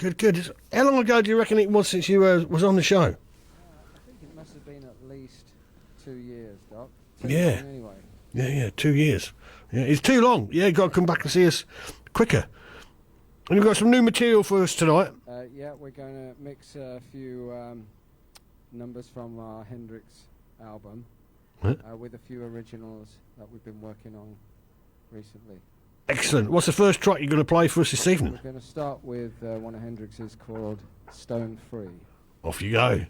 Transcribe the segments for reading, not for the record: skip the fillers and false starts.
Good, good. How long ago do you reckon it was since you was on the show? I think it must have been at least 2 years, Doc. Yeah. Anyway. Yeah, 2 years. Yeah, it's too long. Yeah, you've got to come back and see us quicker. And you've got some new material for us tonight. Yeah, we're going to mix a few numbers from our Hendrix album with a few originals that we've been working on recently. Excellent. What's the first track you're going to play for us this evening? We're going to start with one of Hendrix's called Stone Free. Off you go.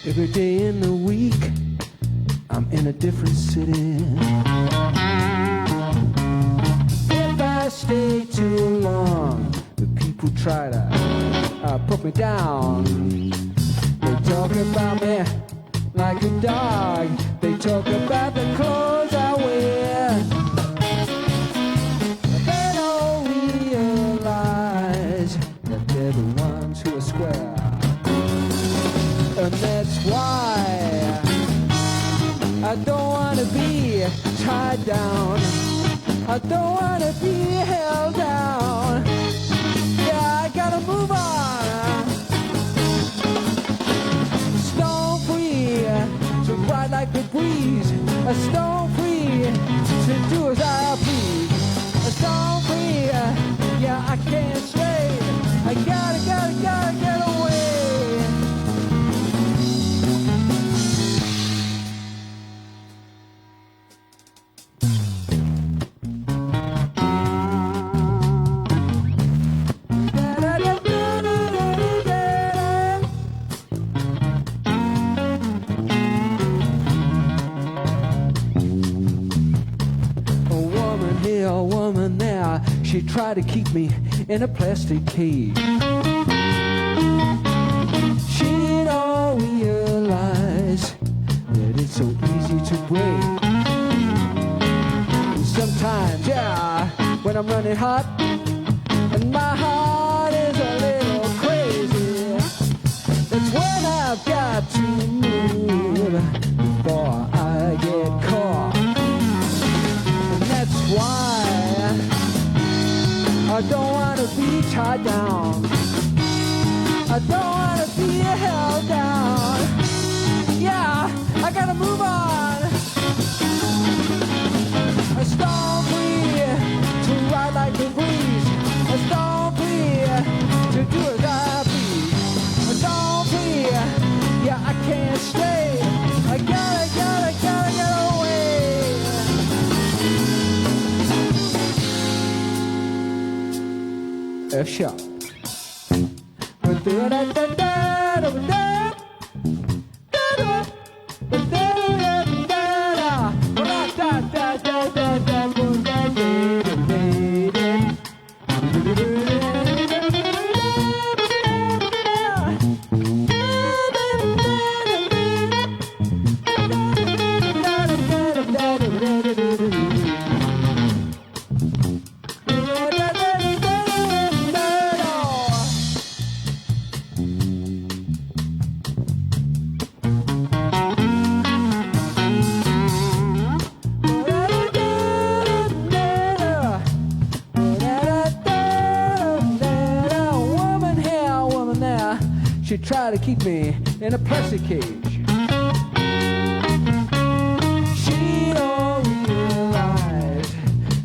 Every day in the week, I'm in a different city. If I stay too long, the people try to put me down. They talk about me like a dog. They talk about the clothes I wear. They don't realize that they're the ones who are square. And that's why I don't want to be tied down. I don't want to be held down. Yeah, I gotta move on. Stone free to ride like the breeze. A stone free to do as I please. A stone free, yeah, I can't stay. I gotta get away. She tried to keep me in a plastic cage. She don't realize that it's so easy to break. Sometimes, yeah, when I'm running hot and my heart is a little crazy, that's when I've got to move before I get caught. And that's why I don't want to be tied down. I don't want to be held down. Yeah, I gotta move on. A stone free to ride like the breeze. A stone free to do as I please. A stone free, yeah, I can't stay. I gotta get away. F-sharp. She tried to keep me in a plastic cage. She don't realize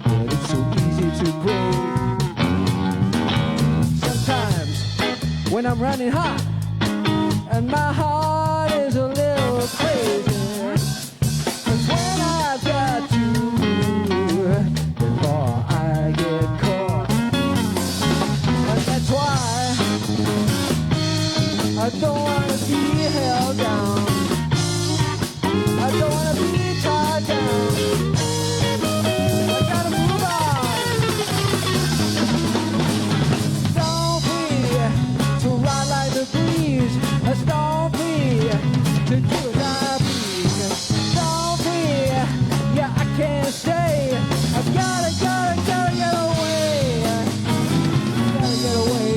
that it's so easy to break. Sometimes when I'm running hot and my heart is a little crazy, that's when I've got to move before I get caught. And that's why I don't want to be held down. I don't want to be tied down. I gotta move on. Stone free to ride like the breeze. A stone free to do as I please. Don't fear, yeah, I can't stay. I gotta get away. Gotta get away.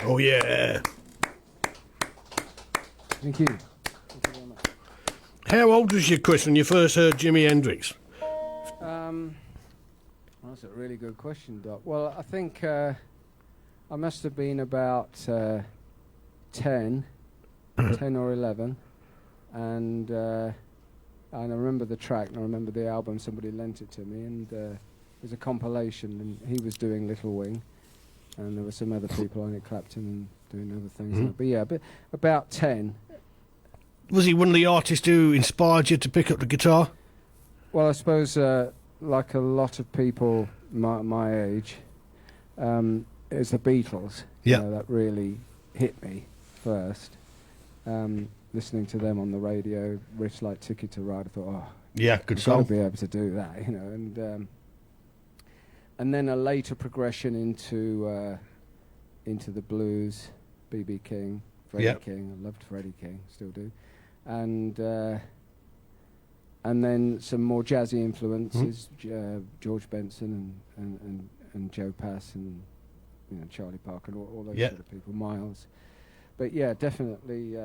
Oh, yeah. Thank you. How old was you, Chris, when you first heard Jimi Hendrix? That's a really good question, Doc. Well, I think I must have been about 10 or 11, and I remember the track, and I remember the album. Somebody lent it to me, and it was a compilation, and he was doing Little Wing, and there were some other people on it, Clapton, and doing other things. Mhm. But yeah, about 10. Was he one of the artists who inspired you to pick up the guitar? Well, I suppose, like a lot of people my age, it was the Beatles. Yeah. You know, that really hit me first. Listening to them on the radio, Rich Like Ticket to Ride, I thought, oh, Yeah, good I've got song. to be able to do that, you know. And then a later progression into the blues, B.B. King, Freddie Yep. King. I loved Freddie King, still do. And then some more jazzy influences, George Benson and Joe Pass and Charlie Parker and all those Yep. sort of people, Miles. But yeah, definitely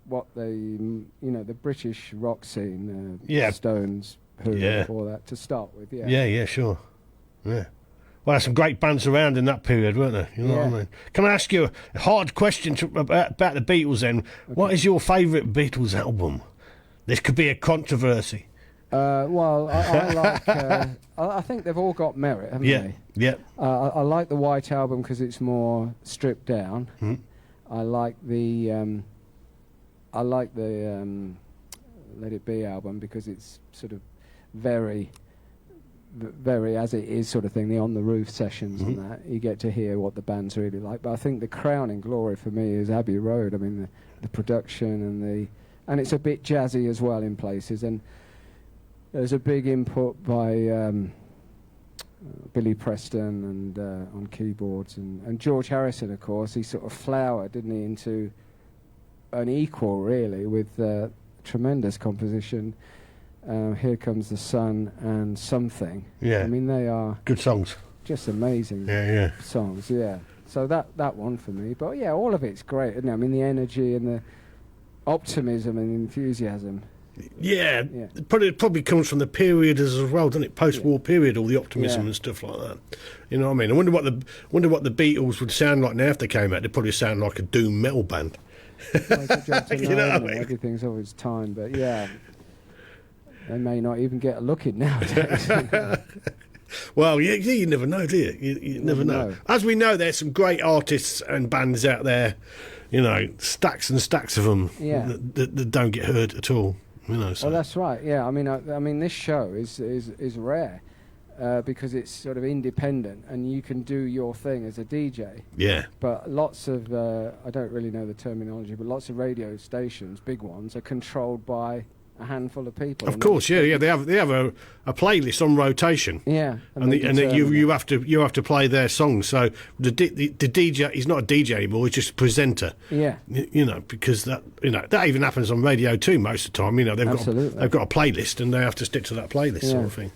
what the British rock scene, Stones, Who, Yeah. all that to start with. Yeah. Yeah, sure. Yeah. Well, there's some great bands around in that period, weren't there? You know what I Yeah. mean? Can I ask you a hard question about the Beatles then? What is your favourite Beatles album? This could be a controversy. Well, I like. I think they've all got merit, haven't they? Yeah. I like the White Album because it's more stripped down. Hmm. I like the Let It Be album because it's sort of very as it is sort of thing. The On the Roof sessions and that you get to hear what the band's really like. But I think the crowning glory for me is Abbey Road. I mean the production and it's a bit jazzy as well in places. And there's a big input by Billy Preston and on keyboards and George Harrison, of course. He sort of flowered, didn't he, into an equal really with tremendous composition. Here Comes the Sun and Something. Yeah. I mean, they are Good songs. just amazing Yeah. songs. Yeah. So that one for me. But yeah, all of it's great, isn't it? I mean, the energy and the optimism and enthusiasm Yeah, Yeah. it probably comes from the period as well, doesn't it? Post-war period, all the optimism Yeah. and stuff like that. You know what I mean? I wonder what the Beatles would sound like now if they came out. They'd probably sound like a doom metal band. Well, it's a job to You know know, what I isn't it? mean? Everything's of its time, but yeah, they may not even get a look in nowadays. Well, you never know, do you? You never know. As we know, there's some great artists and bands out there. You know, stacks and stacks of them Yeah. that don't get heard at all. You know, so. Well, that's right. Yeah, I mean, this show is rare because it's sort of independent, and you can do your thing as a DJ. Yeah. But lots of I don't really know the terminology, but lots of radio stations, big ones, are controlled by a handful of people. Of and course, yeah. They have a playlist on rotation. Yeah, And they then determine you it. have to play their songs. So the DJ, he's not a DJ anymore. He's just a presenter. Yeah. You know, because that even happens on radio too most of the time. You know, they've Absolutely. got a playlist and they have to stick to that playlist sort Yeah. of thing.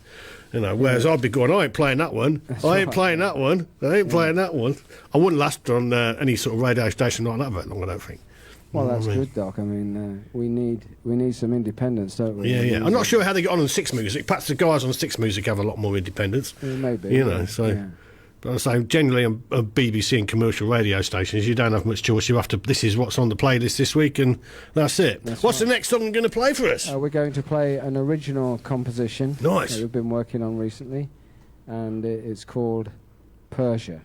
You know, whereas I'd be going, I ain't playing that one. I ain't right. playing that one. I ain't playing that one. I wouldn't last on any sort of radio station like that very long, I don't think. Well, You know that's what I mean? good, Doc. I mean, we need some independence, don't we? Yeah, We yeah. need I'm not some- sure how they get on Six Music. Perhaps the guys on Six Music have a lot more independence. Maybe. You know, yeah, so. yeah. But I'm saying generally on BBC and commercial radio stations, you don't have much choice. You have to. This is what's on the playlist this week, and that's it. What's the next song you're going to play for us? We're going to play an original composition Nice. that we've been working on recently, and it's called Persia.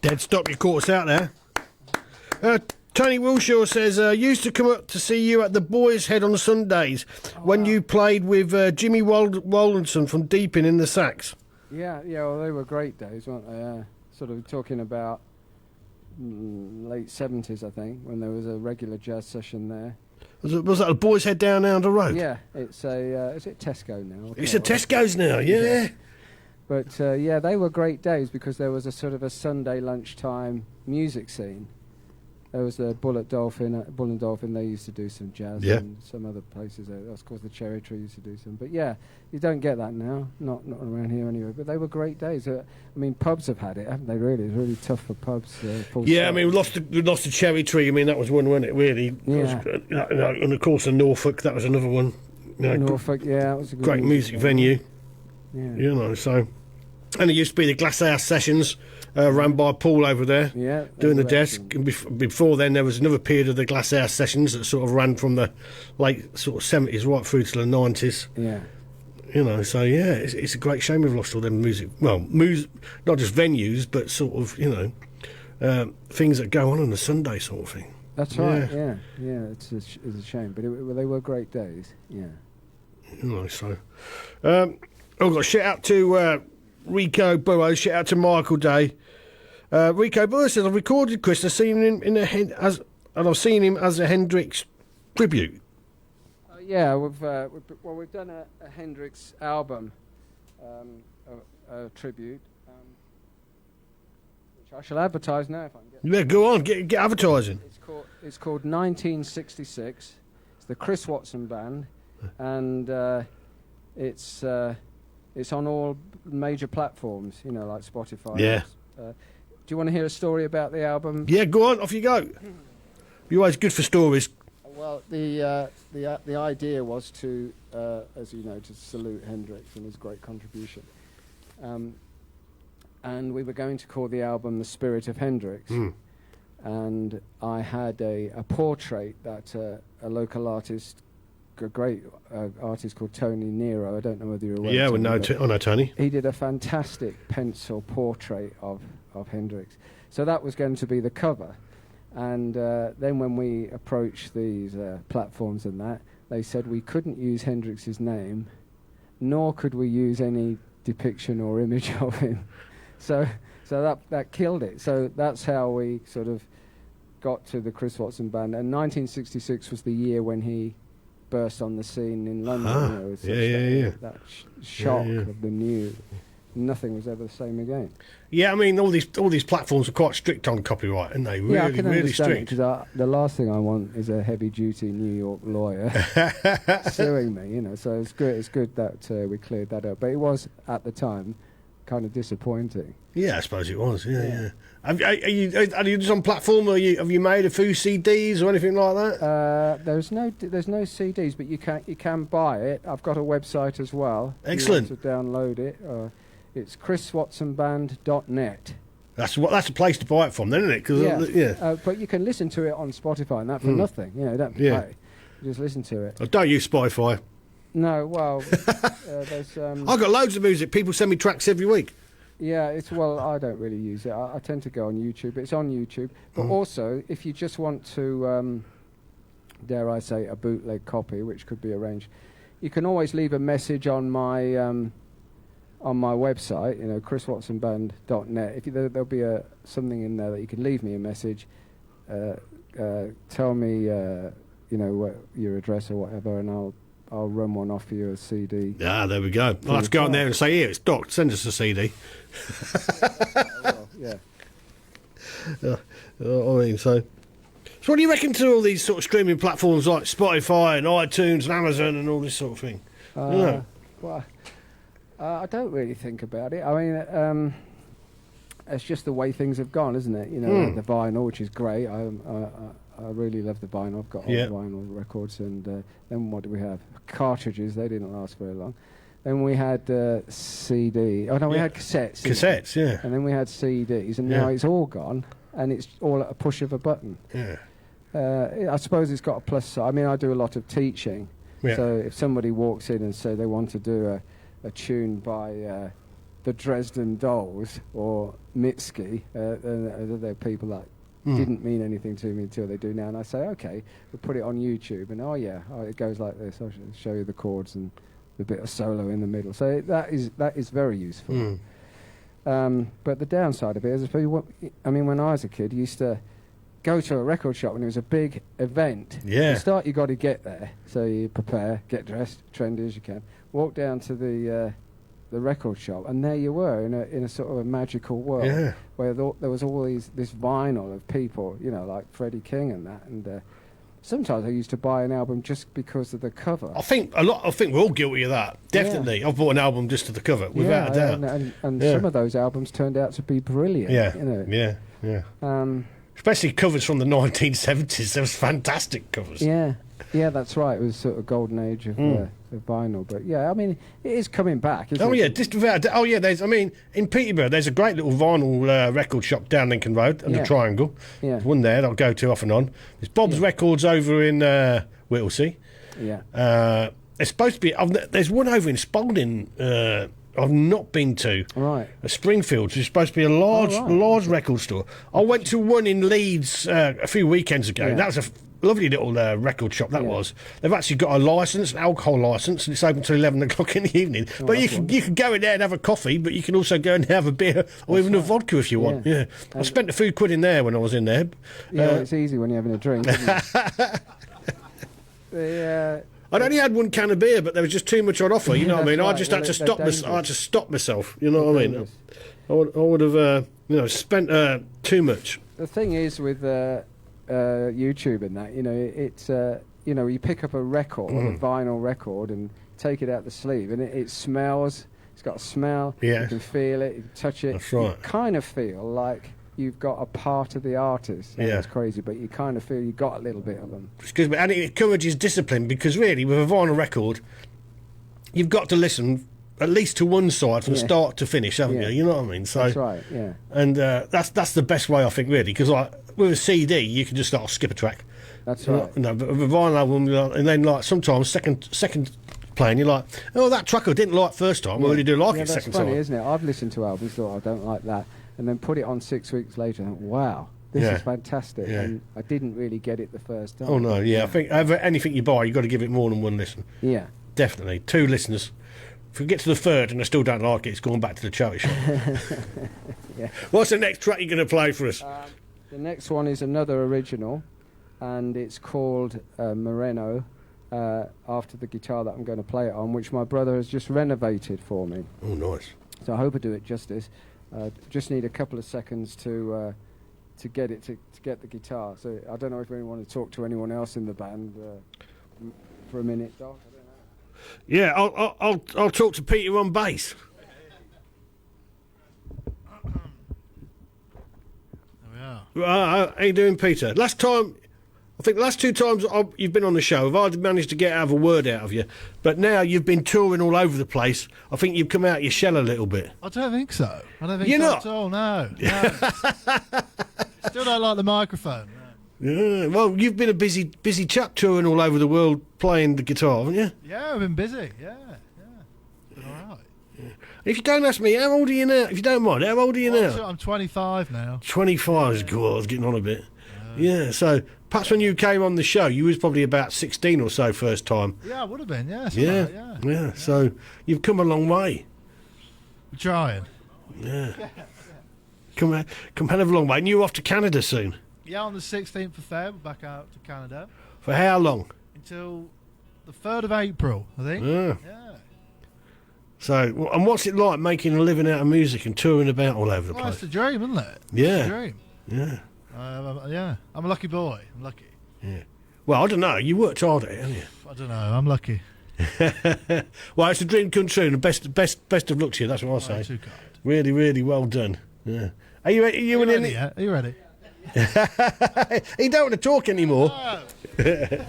Dead stop, you caught us out there. Tony Wilshaw says, used to come up to see you at the Boys Head on Sundays when you played with Jimmy Wollenson from Deepin in the sax. Yeah, well, they were great days, weren't they? Sort of talking about late 70s, I think, when there was a regular jazz session there. Was that a Boys Head down the road? Yeah, it's is it Tesco now? It's a Tesco's now, yeah. But they were great days because there was a sort of a Sunday lunchtime music scene. There was the Bull and Dolphin, they used to do some jazz, and some other places. Of course, the Cherry Tree used to do some. But yeah, you don't get that now, not around here anyway. But they were great days. I mean, pubs have had it, haven't they, really? It's really tough for pubs. I mean, we lost the Cherry Tree. I mean, that was one, wasn't it, really? Yeah. And of course, in Norfolk, that was another one. Norfolk, that was a good great music venue. Yeah. So... And it used to be the Glass House Sessions, run by Paul over there, doing the desk. And before then, there was another period of the Glass House Sessions that sort of ran from the late sort of 70s right through to the 90s. Yeah. So it's a great shame we've lost all them music. Well, not just venues, but sort of, things that go on a Sunday sort of thing. That's right, yeah. It's a shame, but they were great days, yeah. So... I've got a shout out to... Rico Burrows, shout out to Michael Day. Rico Burrows says, I've recorded Chris, I've seen him I've seen him as a Hendrix tribute. We've done a Hendrix album tribute, which I shall advertise now if I can get. Yeah, go on, get advertising. It's called 1966. It's the Chris Watson Band, and it's on all major platforms, like Spotify. Yeah. Do you want to hear a story about the album? Yeah, go on, off you go. You're always good for stories. Well, the idea was to, as you know, to salute Hendrix and his great contribution. And we were going to call the album The Spirit of Hendrix. And I had a portrait that a local artist, a great artist called Tony Nero. I don't know whether you're aware. Yeah, I know Tony. He did a fantastic pencil portrait of Hendrix. So that was going to be the cover. And then when we approached these platforms and that, they said we couldn't use Hendrix's name, nor could we use any depiction or image of him. So that killed it. So that's how we sort of got to the Chris Watson Band. And 1966 was the year when he burst on the scene in London. That shock of the new. Nothing was ever the same again. Yeah, I mean, all these platforms are quite strict on copyright, aren't they? Really, I can really understand strict. Because the last thing I want is a heavy-duty New York lawyer suing me. So it's good that we cleared that up. But it was at the time kind of disappointing. Yeah, I suppose it was. Yeah. Are you just on platform, or have you made a few CDs or anything like that? There's no CDs, but you can buy it. I've got a website as well. Excellent. If you want to download it. It's chriswatsonband.net. That's the place to buy it from, then, isn't it? Cause but you can listen to it on Spotify and that for nothing. You don't pay. You just listen to it. I don't use Spotify. No, well, there's. I've got loads of music. People send me tracks every week. Yeah, I don't really use it. I tend to go on YouTube. It's on YouTube. But also, if you just want to, dare I say, a bootleg copy, which could be arranged, you can always leave a message on my website, chriswatsonband.net. There'll be something in there that you can leave me a message, tell me, your address or whatever, and I'll run one off for you, a CD. Ah, there we go. I'll have to go on there and say, here, it's docked, send us a CD. Yeah. So what do you reckon to all these sort of streaming platforms like Spotify and iTunes and Amazon and all this sort of thing? Well, I don't really think about it. I mean, it's just the way things have gone, isn't it? Like the vinyl, which is great. I really love the vinyl. I've got all the vinyl records, and then what do we have? Cartridges. They didn't last very long. Then we had CD. Oh no, we had cassettes. Cassettes, yeah. And then we had CDs, and now it's all gone, and it's all at a push of a button. Yeah. I suppose it's got a plus side. I mean, I do a lot of teaching, so if somebody walks in and say they want to do a tune by the Dresden Dolls or Mitski. They're people that didn't mean anything to me until they do now. And I say, okay, we'll put it on YouTube. And it goes like this. I'll show you the chords and the bit of solo in the middle. So that is very useful. But the downside of it is, when I was a kid, you used to go to a record shop when it was a big event. Yeah. To start, you got to get there. So you prepare, get dressed, trendy as you can. Walk down to the record shop, and there you were in a sort of a magical world where there was all this vinyl of people, like Freddie King and that. And sometimes I used to buy an album just because of the cover. I think we're all guilty of that. Definitely, I've bought an album just to the cover, without a doubt. And some of those albums turned out to be brilliant. Yeah. Especially covers from the 1970s. There was fantastic covers. Yeah, that's right. It was sort of golden age of vinyl. But it is coming back, isn't it? Just without. There's. In Peterborough, there's a great little vinyl record shop down Lincoln Road on the Triangle. Yeah. There's one there that I'll go to off and on. There's Bob's Records over in Whittlesea. Yeah. There's supposed to be. There's one over in Spalding. I've not been to. Right. Springfield, which is supposed to be a large record store. I went to one in Leeds a few weekends ago. Yeah. That was a lovely little record shop, that was. They've actually got a licence, an alcohol licence, and it's open till 11 o'clock in the evening. But you can go in there and have a coffee, but you can also go and have a beer or even a vodka if you want. Yeah. I spent a few quid in there when I was in there. It's easy when you're having a drink, isn't it? I'd only had one can of beer, but there was just too much on offer. You know what I mean? I just had to stop. I had to stop myself. You know what I mean? I would have, spent too much. The thing is with YouTube and that, it's you pick up a record, a vinyl record, and take it out the sleeve, and it smells. It's got a smell. Yeah. You can feel it. You can touch it. That's right. You kind of feel like you've got a part of the artist. It's crazy, but you kind of feel you got a little bit of them. Excuse me, and it encourages discipline, because really, with a vinyl record, you've got to listen at least to one side from start to finish, haven't you? You know what I mean? So that's right. Yeah. And that's the best way, I think, really, because with a CD, you can just skip a track. That's right. But with a vinyl album, and then sometimes second playing, you're like, oh, that track I didn't like first time. I really do like it second time. That's funny, isn't it? I've listened to albums, thought I don't like that, and then put it on 6 weeks later and wow, this is fantastic. And I didn't really get it the first time. Oh no, I think anything you buy, you've got to give it more than one listen. Yeah, definitely 2 listeners. If we get to the third and I still don't like it, it's going back to the charity shop. What's the next track you're going to play for us? The next one is another original, and it's called Moreno, after the guitar that I'm going to play it on, which my brother has just renovated for me. Oh, nice. So I hope I do it justice. Just need a couple of seconds to get the guitar. So I don't know if we want to talk to anyone else in the band for a minute, Doc. I don't know. Yeah, I'll talk to Peter on bass. There we are. How you doing, Peter? I think the last 2 times you've been on the show, I've managed to get a word out of you. But now you've been touring all over the place. I think you've come out your shell a little bit. I don't think so. I don't think You're so not? at all, no. Still don't like the microphone. No. Yeah, well, you've been a busy chap touring all over the world playing the guitar, haven't you? Yeah, I've been busy. Yeah. Been all right. If you don't ask me, how old are you now? If you don't mind, how old are you now? I'm 25 now. 25 is good. I was getting on a bit. Yeah, so perhaps when you came on the show, you was probably about 16 or so first time. Yeah, I would have been, yeah. Yeah. So you've come a long way. We're trying. Yeah. Come a hell of a long way. And you're off to Canada soon. Yeah, on the 16th of Feb, we're back out to Canada. For how long? Until the 3rd of April, I think. Yeah. Yeah. So, and what's it like making a living out of music and touring about all over the Well, place? it's the dream, isn't it? Yeah. It's the dream. Yeah. I'm a lucky boy. I'm lucky. Yeah. Well, I don't know. You worked hard at it, haven't you? I don't know. I'm lucky. Well, it's a dream come true, and best of luck to you. That's what I say. Too kind. Really, really well done. Yeah. Are you ready? Are you ready? He don't want to talk anymore. No.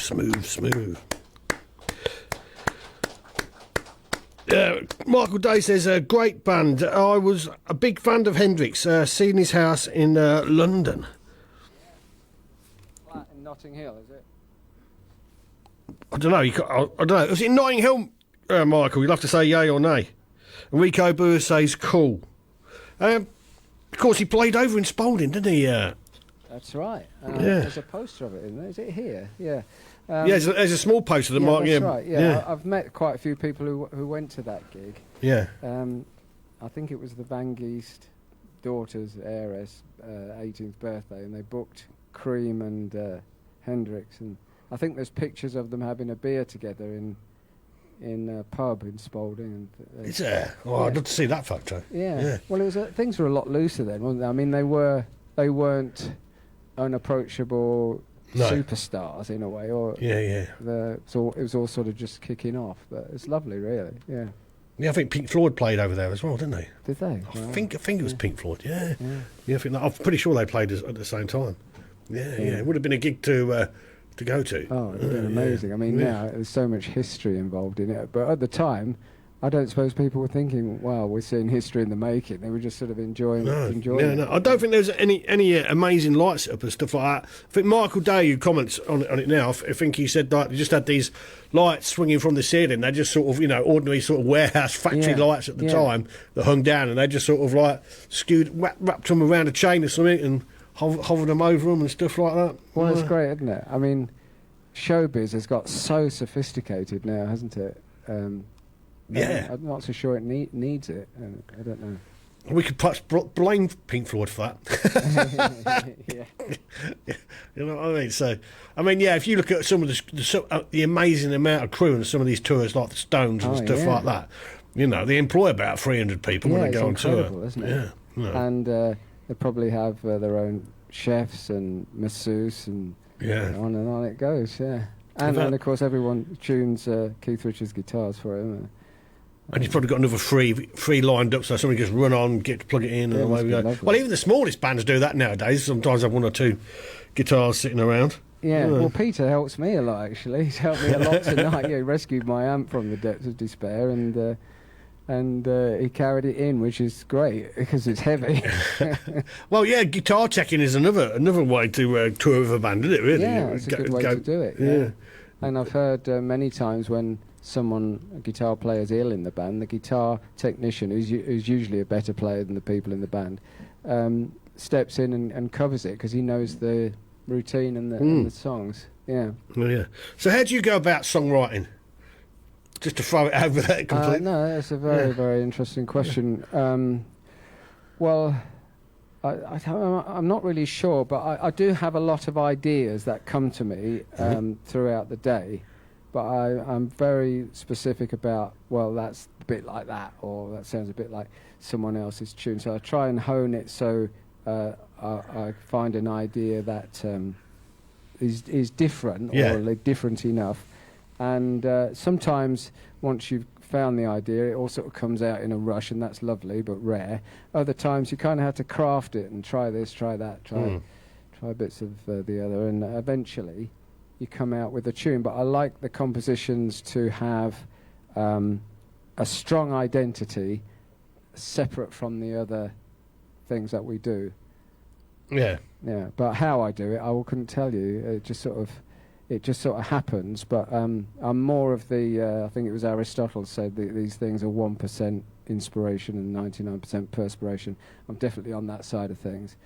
smooth. Michael Day says, a great band. I was a big fan of Hendrix, seeing his house in London. Flat in Notting Hill, is it? I don't know. I don't know. Was it Notting Hill, Michael? You'll have to say yay or nay. Rico Brewer says cool. Of course, he played over in Spalding, didn't he? That's right. Yeah. There's a poster of it, isn't there? Is it here? Yeah. Yeah, there's a small poster that yeah, Mark. that's Yeah, right. Yeah, I've met quite a few people who went to that gig. yeah. I think it was the Van Geest daughter's heiress 18th birthday, and they booked Cream and Hendrix, and I think there's pictures of them having a beer together in a pub in Spalding. And Is there? Oh, yeah. I'd love to see that photo. Yeah. Yeah. Well, it was things were a lot looser then, wasn't they? I mean, they weren't unapproachable No. superstars in a way, or Yeah. it was all sort of just kicking off. But it's lovely, really. Yeah. Yeah, I think Pink Floyd played over there as well, didn't they? Did they? I think it was Pink Floyd. Yeah. Yeah. I think I'm pretty sure they played at the same time. Yeah. It would have been a gig to go to. Oh, it would have been amazing. I mean, Yeah. now there's so much history involved in it. But at the time, I don't suppose people were thinking, "Wow, we're seeing history in the making." They were just sort of enjoying it. No. I don't think there's any amazing light setup and stuff like that. I think Michael Day, who comments on it now, I think he said like they just had these lights swinging from the ceiling. They just sort of, ordinary sort of warehouse factory lights at the time that hung down, and they just sort of like wrapped them around a chain or something and hovered them over them and stuff like that. Well, it's great, isn't it? I mean, showbiz has got so sophisticated now, hasn't it? Yeah. I'm not so sure it needs it. I don't know. We could perhaps blame Pink Floyd for that. Yeah. You know what I mean? So, I mean, yeah, if you look at some of the amazing amount of crew and some of these tours, like the Stones and stuff like that, they employ about 300 people when they go on tour. Isn't it? Yeah. And they probably have their own chefs and masseuse and on it goes, yeah. And of course, everyone tunes Keith Richards' guitars for him. And he's probably got another free lined up, so somebody just run on, get to plug it in, and away we go. Lovely. Well, even the smallest bands do that nowadays. Sometimes have one or two guitars sitting around. Yeah, well, Peter helps me a lot, actually. He's helped me a lot tonight. Yeah, he rescued my amp from the depths of despair, and he carried it in, which is great, because it's heavy. Well, yeah, guitar checking is another way to tour with a band, isn't it, really? Yeah, it's a good way to do it. Yeah. And I've heard many times when a guitar player is ill in the band, the guitar technician, who's usually a better player than the people in the band, steps in and covers it because he knows the routine and the songs. Yeah. Oh, yeah. So how do you go about songwriting? Just to throw it over that completely. No, that's a very, very interesting question. Well, I'm not really sure, but I do have a lot of ideas that come to me throughout the day. But I'm very specific about, well, that's a bit like that, or that sounds a bit like someone else's tune. So I try and hone it so I find an idea that is different, or different enough. And sometimes once you've found the idea, it all sort of comes out in a rush, and that's lovely, but rare. Other times you kind of have to craft it and try this, try that, try bits of the other, and eventually you come out with a tune. But I like the compositions to have a strong identity separate from the other things that we do. Yeah. Yeah, but how I do it, I couldn't tell you. It just sort of happens. But I'm more of the, I think it was Aristotle said that these things are 1% inspiration and 99% perspiration. I'm definitely on that side of things.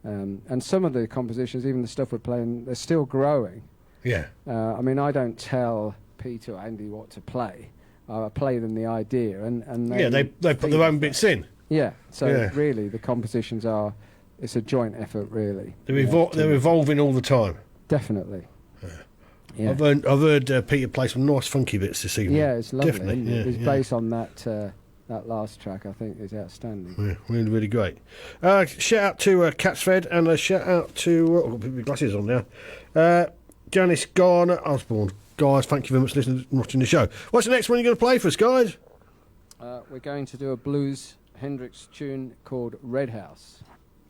And some of the compositions, even the stuff we're playing, they're still growing. Yeah. I mean, I don't tell Peter or Andy what to play. I play them the idea, and they put their own bits in. Yeah. So really, the compositions it's a joint effort, really. They're evolving all the time. Definitely. Yeah. I've heard Peter play some nice funky bits this evening. Yeah, it's lovely. Definitely. Yeah, His bass on that last track, I think, is outstanding. Yeah, really, really great. Shout out to Cat's Fed, and a shout out to I've got my glasses on now. Janice Garner Osborne. Guys, thank you very much for listening and watching the show. What's the next one you're going to play for us, guys? We're going to do a blues Hendrix tune called Red House.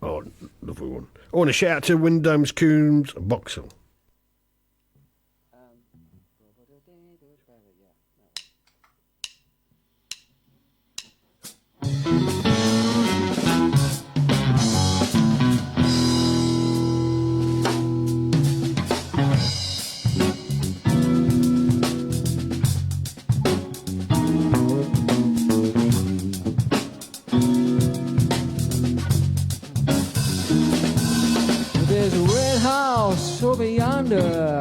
Oh, lovely one. I want to shout out to Wyndham's Coombs Boxall. There's a red house over yonder.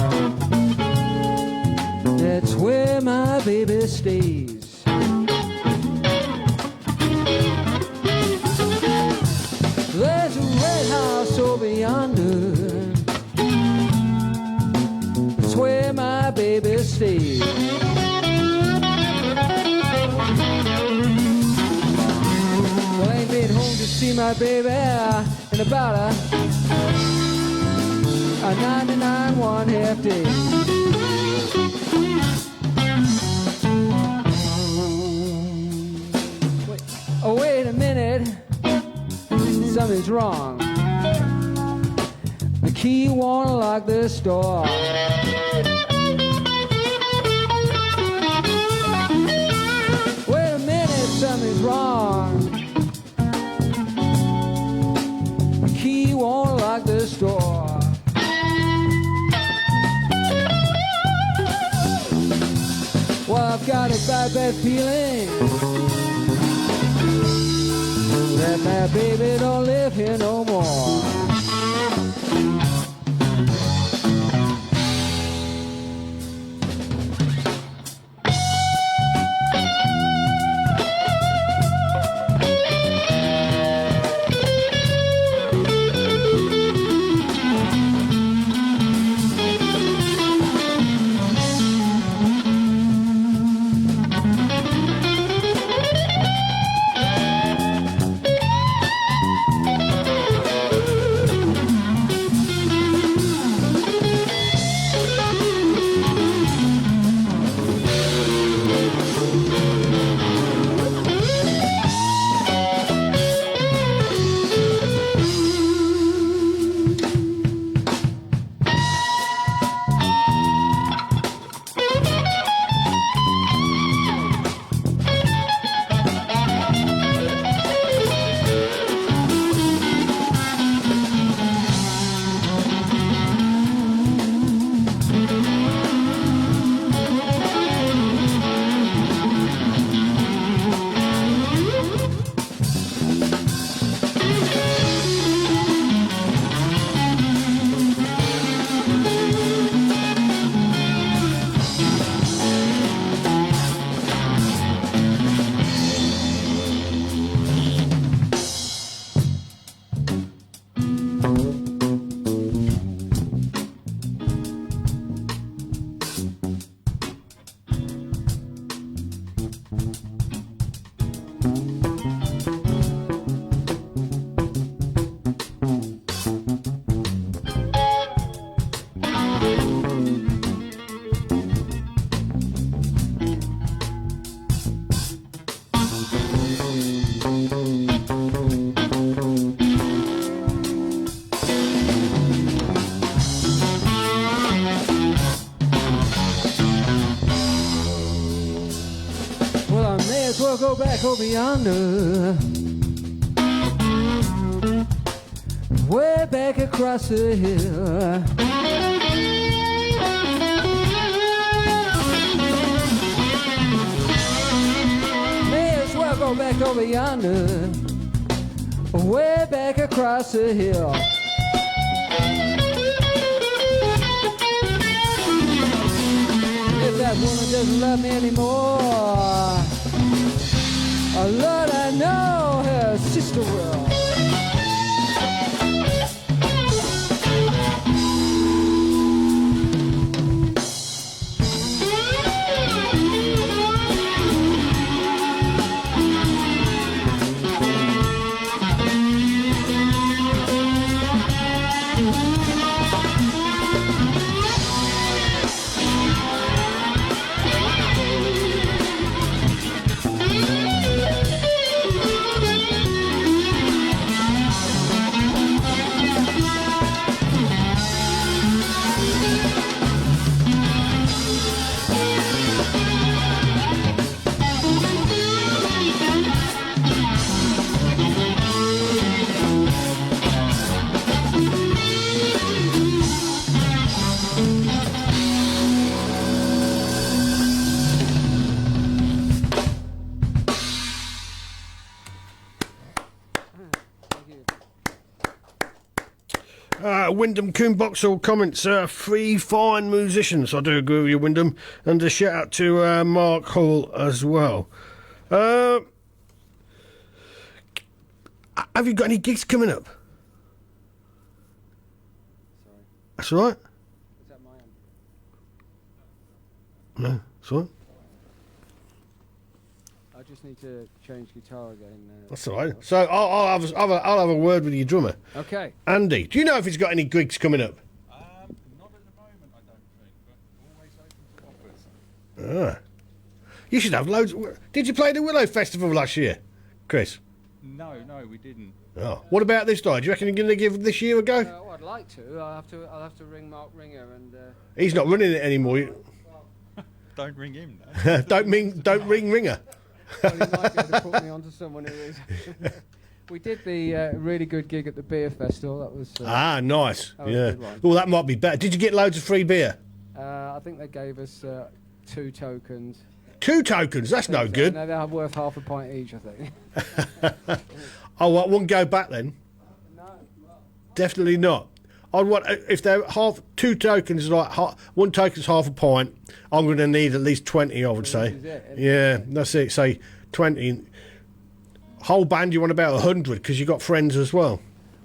That's where my baby stays. There's a red house over yonder. That's where my baby stays. Well, I ain't been home to see my baby in about a 99 1/2 day. Oh, wait a minute, something's wrong. The key won't lock this door. Wait a minute, something's wrong. The key won't lock this door. Well, I've got a bad feeling that my baby don't live here no more. We'll go back over yonder, way back across the hill. May as well go back over yonder, way back across the hill. If that woman doesn't love me anymore, oh Lord, I know her sister will. Wyndham Coon Boxall comments, three fine musicians. I do agree with you, Wyndham. And a shout out to Mark Hall as well. Have you got any gigs coming up? Sorry. That's all right. Is that my end? No, that's all right. I just need to change guitar again. That's all right. So I'll have a word with your drummer, Okay. Andy. Do you know if he's got any gigs coming up? Not at the moment, I don't think, but always open to offers. You should have loads. Did you play the Willow Festival last year, Chris? No, we didn't. Oh, what about this time? Do you reckon you're going to give this year a go? Well, I'd like to. I'll have to ring Mark Ringer and. He's not running it anymore. Don't ring him. No. Don't ring Ringer. Well, he might be able to put me onto someone who is. We did the really good gig at the beer festival. That was. Nice. that was a Yeah. good one. Well, that might be better. Did you get loads of free beer? I think they gave us 2 tokens. 2 tokens. That's no good. No, they're worth half a pint each, I think. Oh, well, I wouldn't go back then. No. Definitely not. I'd want if they're 2 tokens, like 1 token's half a pint. I'm going to need at least 20. I would say. This is it, isn't Yeah, that's it. Say 20. Whole band, you want about 100 because you got friends as well.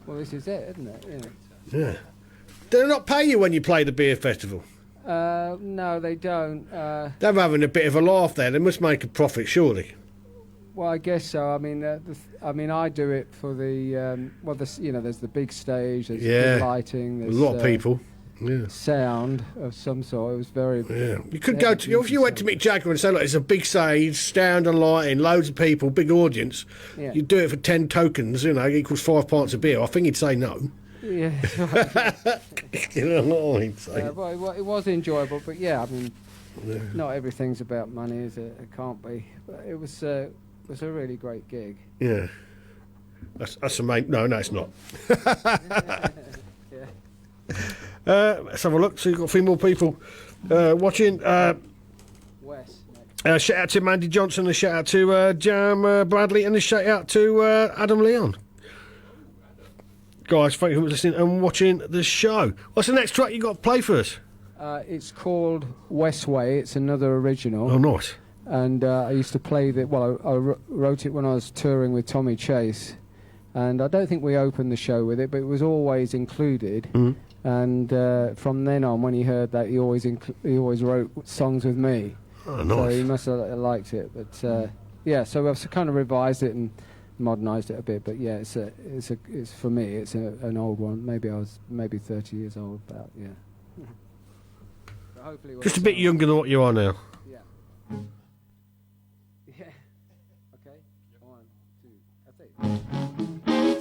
Well, this is it, isn't it? Yeah. Do they not pay you when you play the beer festival? No, they don't. They're having a bit of a laugh there. They must make a profit, surely. Well, I guess so. I mean, I do it for the there's the big stage, there's Yeah. big lighting, A there's lot of people. Yeah. sound of some sort. It was very. Yeah. You could go to if you went to Mick Jagger and say, look, it's a big stage, sound and lighting, loads of people, big audience. Yeah. You do it for 10 tokens, equals 5 pints of beer. I think he'd say no. Yeah. You know what I mean? So, Well, it was enjoyable, but yeah, I mean, not everything's about money, is it? It can't be. But it was a really great gig. yeah. That's the main. No, it's not. Yeah. Let's have a look. So you've got a few more people watching. Wes. Next. Shout out to Mandy Johnson, a shout out to Jam Bradley, and a shout out to Adam Leon. Guys, thank you for listening and watching the show. What's the next track you got to play for us? It's called Westway. It's another original. Oh, nice. And I used to play I wrote it when I was touring with Tommy Chase, and I don't think we opened the show with it, but it was always included. And from then on, when he heard that, he always wrote songs with me. Oh, So nice. he must have liked it. But yeah, so I've kind of revised it and modernised it a bit. But yeah, it's for me, it's an old one. Maybe I was 30 years old. About yeah. But hopefully it Just a was- bit younger than what you are now. Yeah. Yeah. Okay. 1, 2. That's it.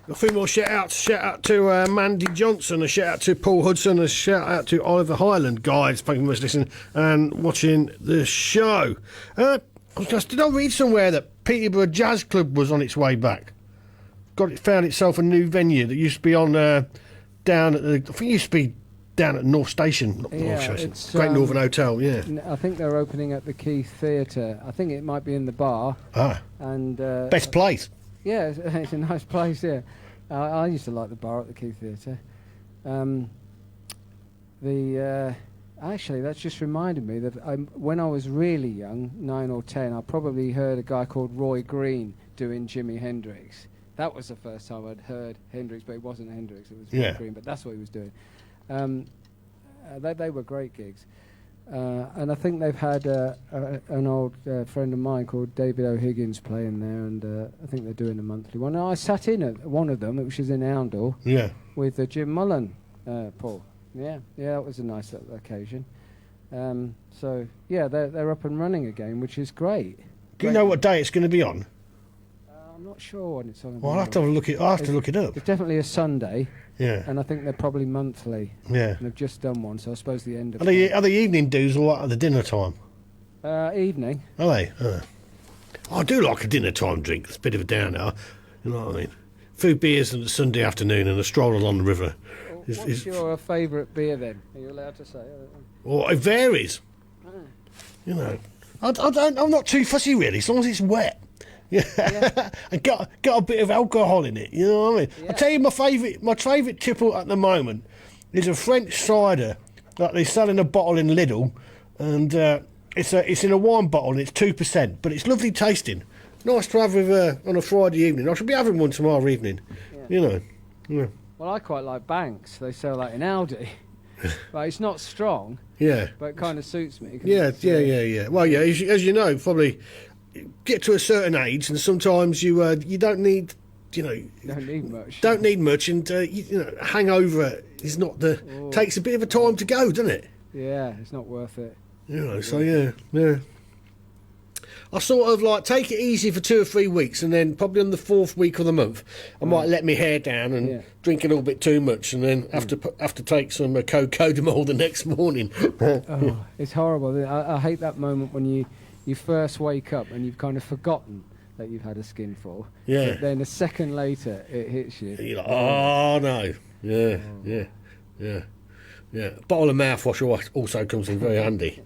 A few more shout outs. Shout out to Mandy Johnson, a shout out to Paul Hudson, a shout out to Oliver Highland. Guys, thank you very much for listening and watching the show. Did I read somewhere that Peterborough Jazz Club was on its way back? Found itself a new venue that used to be on down at the. I think it used to be down at North Station. Not North Station. It's, Great Northern Hotel. Yeah. I think they're opening at the Keith Theatre. I think it might be in the bar. And Best place. Yeah, it's a nice place. Yeah, I used to like the bar at the Keith Theatre. Actually, that's just reminded me that when I was really young, 9 or 10, I probably heard a guy called Roy Green doing Jimi Hendrix. That was the first time I'd heard Hendrix, but it wasn't Hendrix, it was Roy Green, but that's what he was doing. They were great gigs. And I think they've had an old friend of mine called David O'Higgins playing there, and I think they're doing a monthly one. And I sat in at one of them, which is in Oundle, with Jim Mullen, Paul. Yeah, that was a nice occasion. So, yeah, they're up and running again, which is great. Do you know what day it's going to be on? I'm not sure when it's on. Well, I'll have to look it up. It's definitely a Sunday. Yeah. And I think they're probably monthly. Yeah. And they've just done one, so I suppose the end of Are the evening dues or what at the dinner time? Evening. Are they? I do like a dinner time drink. It's a bit of a downer. You know what I mean? 2 beers on a Sunday afternoon and a stroll along the river. What's your favourite beer then? Are you allowed to say? Well, it varies. You know, I'm not too fussy really, as long as it's wet. Yeah, and got a bit of alcohol in it. You know what I mean? Yeah. I tell you, my favourite tipple at the moment is a French cider that they sell in a bottle in Lidl, and it's in a wine bottle and it's 2%, but it's lovely tasting. Nice to have with on a Friday evening. I should be having one tomorrow evening. Yeah. You know. Yeah. Well, I quite like Banks. They sell that in Aldi. But it's not strong, Yeah. but it kind of suits me. 'cause Yeah, it's, yeah. Well, yeah, as you know, probably get to a certain age, and sometimes you don't need, You don't need much. and hangover is not takes a bit of a time to go, doesn't it? Yeah, it's not worth it. So yeah. I sort of like take it easy for 2 or 3 weeks, and then probably on the 4th week of the month, I might let my hair down and drink a little bit too much, and then have to take some Cocodamol the next morning. Oh, it's horrible. I hate that moment when you first wake up and you've kind of forgotten that you've had a skinful. Yeah. But then a second later, it hits you. You're like, oh no, yeah. A bottle of mouthwash also comes in very handy.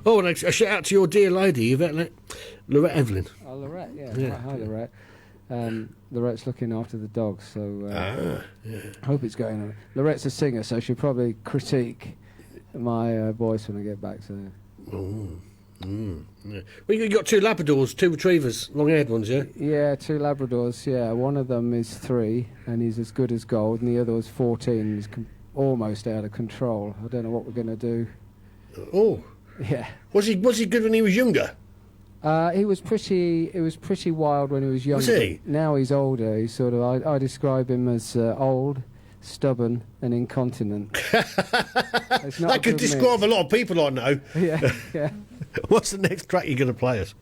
Oh, and a shout out to your dear lady, Lorette Evelyn. Oh, Lorette, yeah. Hi, Lorette. Lorette's looking after the dogs, so I hope it's going on. Lorette's a singer, so she'll probably critique my voice when I get back to her. Yeah. Well, you got 2 Labradors, 2 retrievers, long-haired ones, yeah? Yeah, 2 Labradors, yeah. One of them is 3, and he's as good as gold, and the other was 14, he's almost out of control. I don't know what we're going to do. Oh. Yeah. Was he good when he was younger? He was pretty wild when he was younger. Was he? Now he's older. He's sort of, I describe him as old, stubborn, and incontinent. It's not That could describe a lot of people I know. Yeah. What's the next track you're going to play us?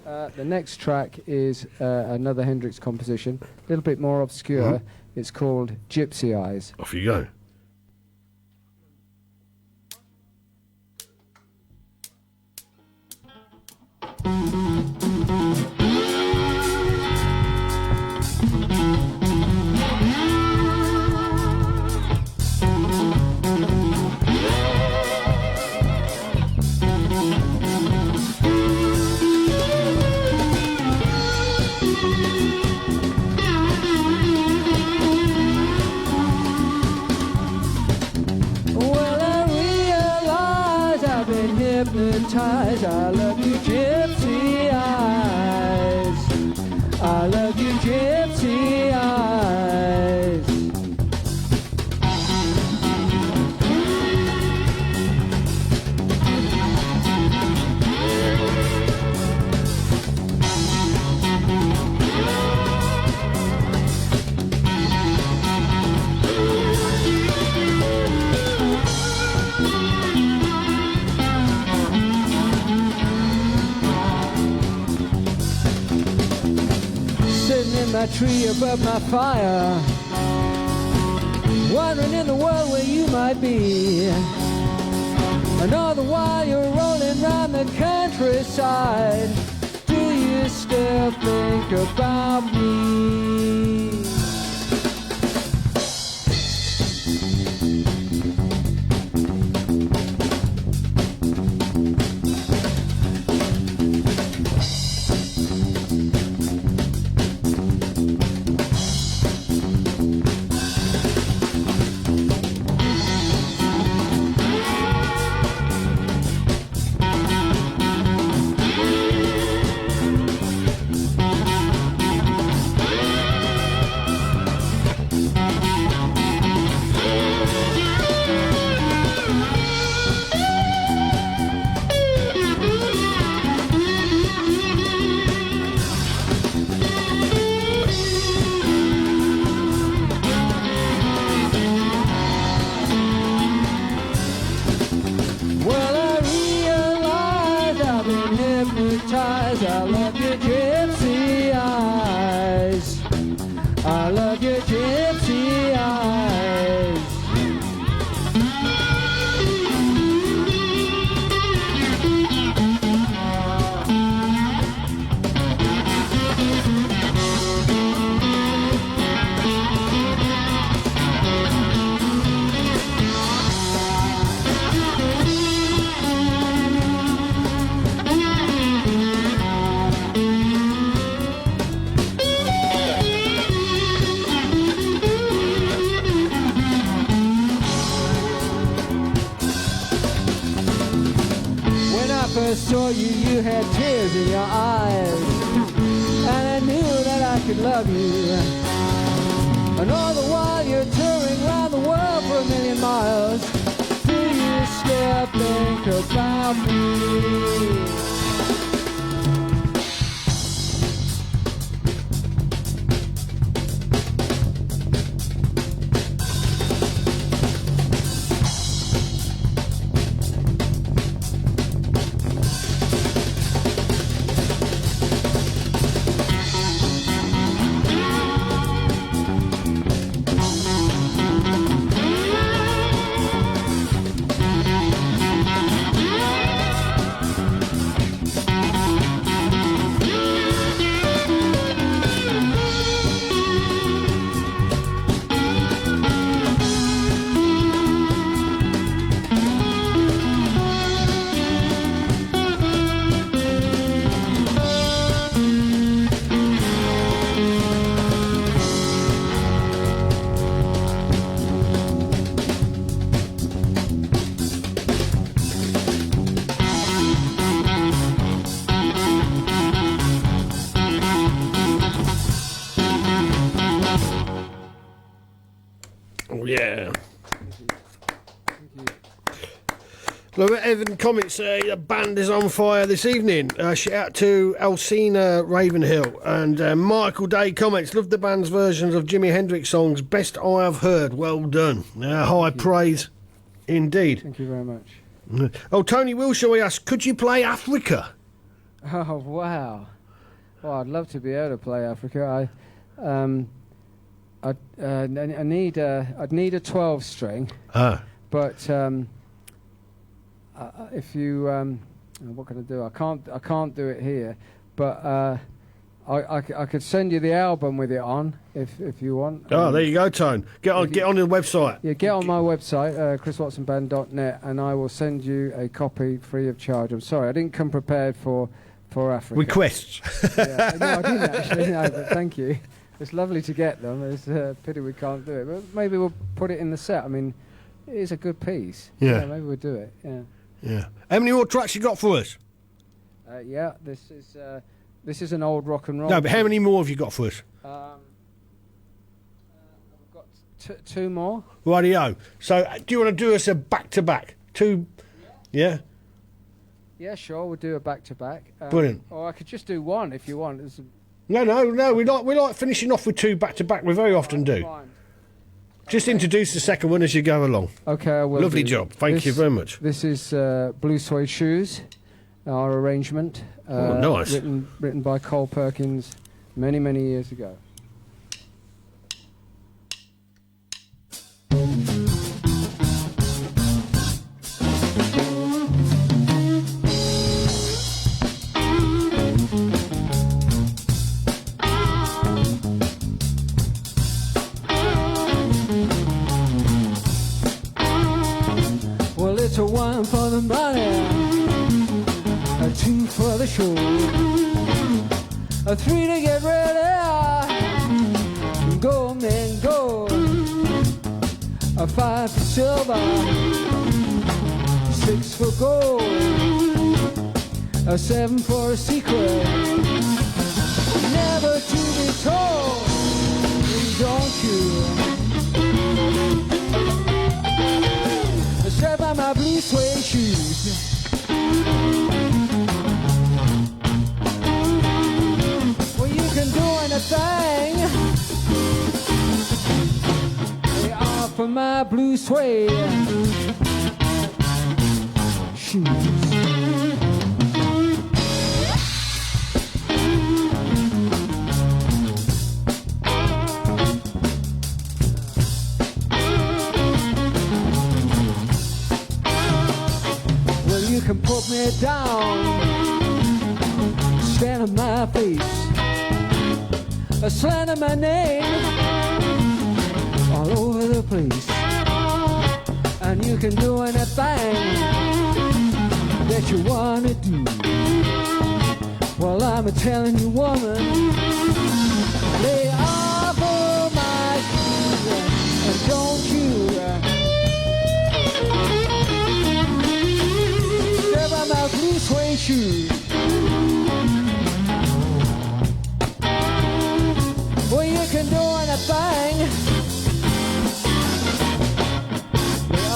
The next track is another Hendrix composition, a little bit more obscure. It's called Gypsy Eyes. Off you go. Hypnotized. I love you, gypsy eyes. I love you, gypsy eyes. In my tree above my fire, wandering in the world where you might be, and all the while you're rolling round the countryside. Do you still think about me? I love your gypsy eyes. I love your gypsy eyes. First saw you, you had tears in your eyes, and I knew that I could love you. And all the while you're touring around the world for 1,000,000 miles. Do you still think about me? Yeah. Look, Evan comments, the band is on fire this evening. Shout out to Alcina Ravenhill. And Michael Day comments, love the band's versions of Jimi Hendrix songs. Best I have heard. Well done. High praise indeed. Thank you very much. Oh, Tony Wilshire asks, could you play Africa? Oh, wow. Well, I'd love to be able to play Africa. I'd need a 12 string. But if you what can I do? I can't do it here. But I could send you the album with it on if you want. Oh, there you go, Tone. Get on the website. Yeah, get on my website, chriswatsonband.net, and I will send you a copy free of charge. I'm sorry, I didn't come prepared for Africa. Requests. Yeah, no, I didn't actually. No, but thank you. It's lovely to get them. It's a pity we can't do it. But maybe we'll put it in the set. I mean, it is a good piece. Yeah. Maybe we'll do it. Yeah. Yeah. How many more tracks you got for us? Yeah. This is an old rock and roll. No, but how many more have you got for us? I've got two more. Rightio. So, do you want to do us a back-to-back? Two? Yeah? Yeah, sure. We'll do a back-to-back. Brilliant. Or I could just do one if you want. No. We like finishing off with two back-to-back. We very often do. Fine. Just introduce the second one as you go along. Okay, I will. Lovely job. Thank you very much. This is Blue Suede Shoes, our arrangement. Nice. Written by Cole Perkins many, many years ago. Well, it's a one for the money, a two for the show, a three to get ready. Go, man, go. A five for silver, six for gold, a seven for a secret, never to be told. Don't you? Strap on my blue suede shoes. Well, you can do anything. They are for my blue suede shoes. You can put me down, stand on my face, slander my name all over the place, and you can do anything that you wanna do. Well, I'm telling you, woman, they are for my shoes, and don't you? My blue suede shoes. Well, you can do anything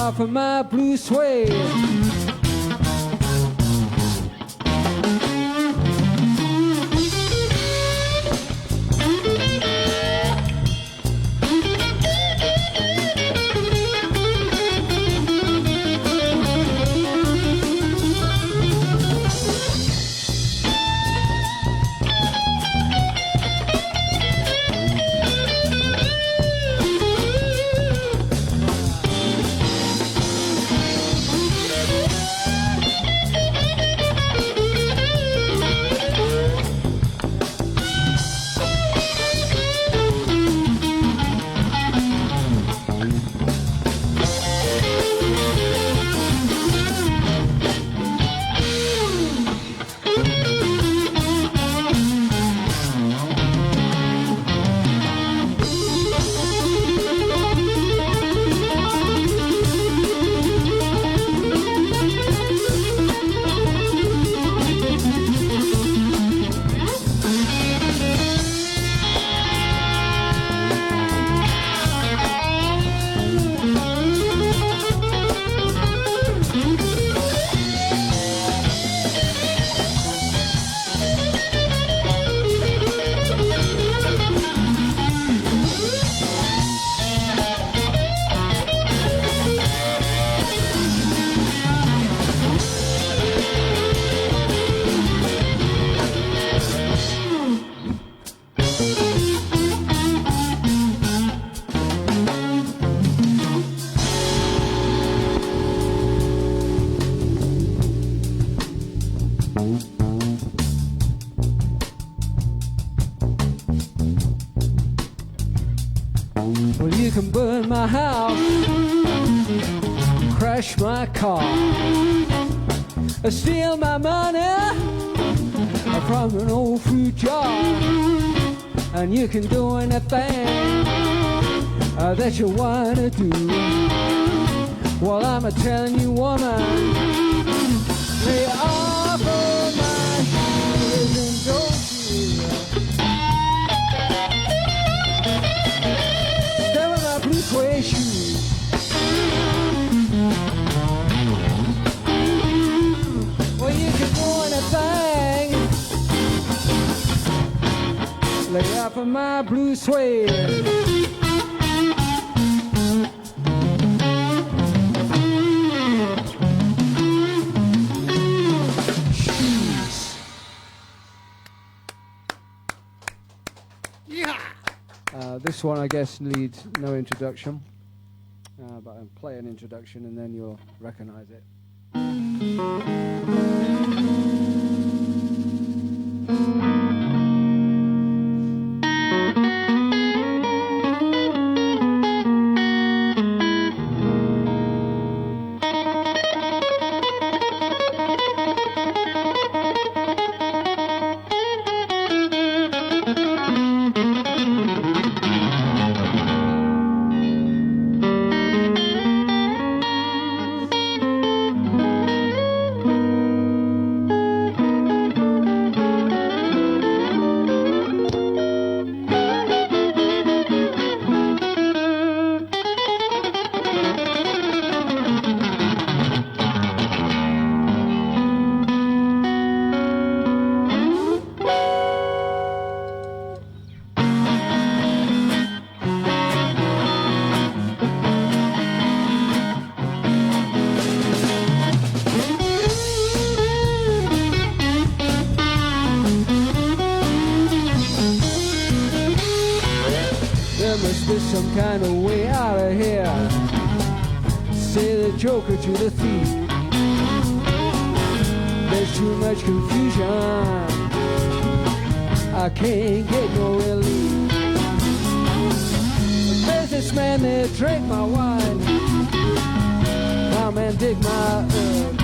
off of my blue suede. Well, you can burn my house, crash my car, steal my money from an old fruit jar, and you can do anything that you want to do. Well, I'm telling you, woman, lay off of my shoes and don't you stay with my blue suede shoes. Well, you can do anything, lay off of my blue suede. This one, I guess, needs no introduction, but I'll play an introduction and then you'll recognize it. Some kind of way out of here. Say the joker to the thief. There's too much confusion, I can't get no relief. The businessman, they drink my wine, come and dig my herb.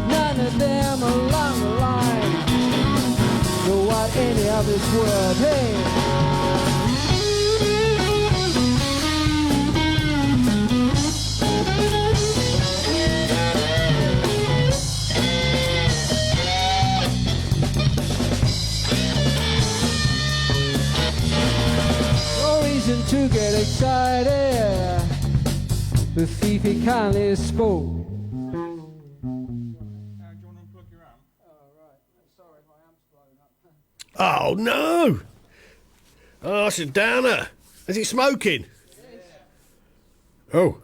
None of them along the line know what any of this world. Hey, to get excited, The thief he kindly spoke. Do you want to unplug your amp? Oh no! Oh, it's a downer. Is it smoking? Oh,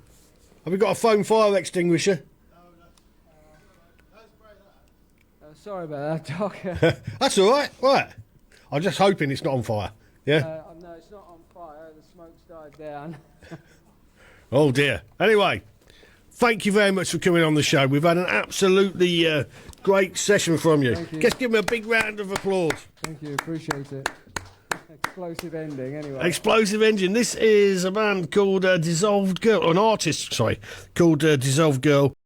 have we got a foam fire extinguisher? Sorry about that, Doc. That's all right. Right. I'm just hoping it's not on fire. Yeah. No, it's not on fire. The smoke's died down. Oh dear. Anyway, thank you very much for coming on the show. We've had an absolutely great session from you. Thank you. Let's give him a big round of applause. Thank you, appreciate it. Explosive ending, anyway. Explosive Engine. This is a band called Dissolved Girl, or an artist, sorry, called Dissolved Girl.